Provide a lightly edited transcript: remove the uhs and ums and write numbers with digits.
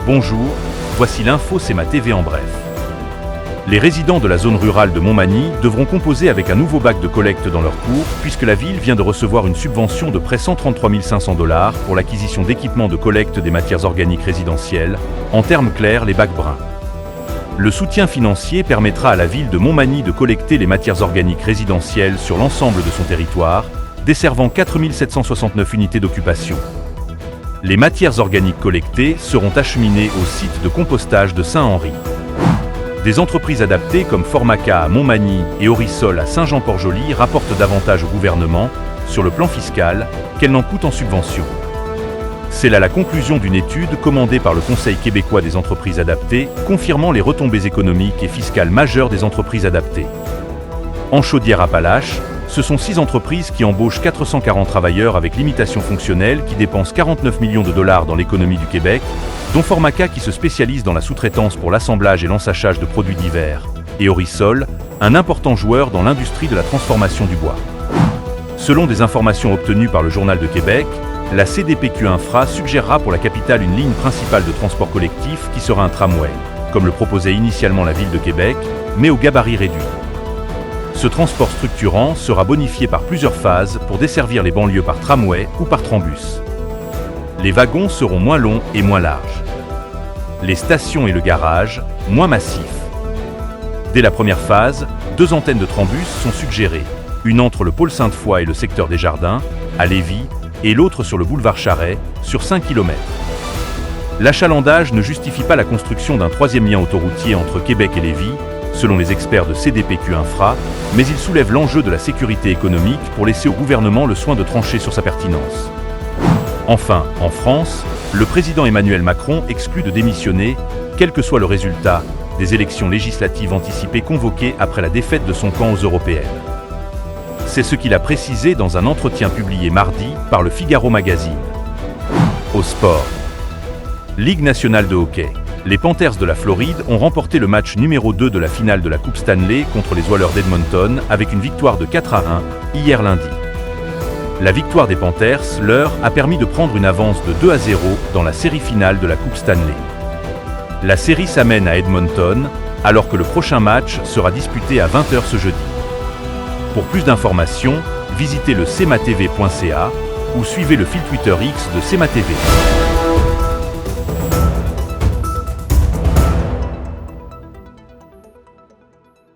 Bonjour, voici l'info SEMA TV en bref. Les résidents de la zone rurale de Montmagny devront composer avec un nouveau bac de collecte dans leur cours puisque la ville vient de recevoir une subvention de près 133 500 $ pour l'acquisition d'équipements de collecte des matières organiques résidentielles, en termes clairs les bacs bruns. Le soutien financier permettra à la ville de Montmagny de collecter les matières organiques résidentielles sur l'ensemble de son territoire, desservant 4 769 unités d'occupation. Les matières organiques collectées seront acheminées au site de compostage de Saint-Henri. Des entreprises adaptées comme Formaca à Montmagny et Orisol à Saint-Jean-Port-Joli rapportent davantage au gouvernement, sur le plan fiscal, qu'elles n'en coûtent en subvention. C'est là la conclusion d'une étude commandée par le Conseil québécois des entreprises adaptées, confirmant les retombées économiques et fiscales majeures des entreprises adaptées. En Chaudière-Appalaches, ce sont 6 entreprises qui embauchent 440 travailleurs avec limitation fonctionnelle qui dépensent 49 millions de dollars dans l'économie du Québec, dont Formaca qui se spécialise dans la sous-traitance pour l'assemblage et l'ensachage de produits divers, et Orisol, un important joueur dans l'industrie de la transformation du bois. Selon des informations obtenues par le Journal de Québec, la CDPQ Infra suggérera pour la capitale une ligne principale de transport collectif qui sera un tramway, comme le proposait initialement la ville de Québec, mais au gabarit réduit. Ce transport structurant sera bonifié par plusieurs phases pour desservir les banlieues par tramway ou par trambus. Les wagons seront moins longs et moins larges. Les stations et le garage, moins massifs. Dès la première phase, 2 antennes de trambus sont suggérées, une entre le pôle Sainte-Foy et le secteur des Jardins, à Lévis, et l'autre sur le boulevard Charret, sur 5 km. L'achalandage ne justifie pas la construction d'un 3e lien autoroutier entre Québec et Lévis, selon les experts de CDPQ Infra, mais il soulève l'enjeu de la sécurité économique pour laisser au gouvernement le soin de trancher sur sa pertinence. Enfin, en France, le président Emmanuel Macron exclut de démissionner, quel que soit le résultat, des élections législatives anticipées convoquées après la défaite de son camp aux européennes. C'est ce qu'il a précisé dans un entretien publié mardi par le Figaro Magazine. Au sport. Ligue nationale de hockey. Les Panthers de la Floride ont remporté le match numéro 2 de la finale de la Coupe Stanley contre les Oilers d'Edmonton avec une victoire de 4-1 hier lundi. La victoire des Panthers leur a permis de prendre une avance de 2-0 dans la série finale de la Coupe Stanley. La série s'amène à Edmonton alors que le prochain match sera disputé à 20 h ce jeudi. Pour plus d'informations, visitez le sematv.ca ou suivez le fil Twitter X de SEMA TV.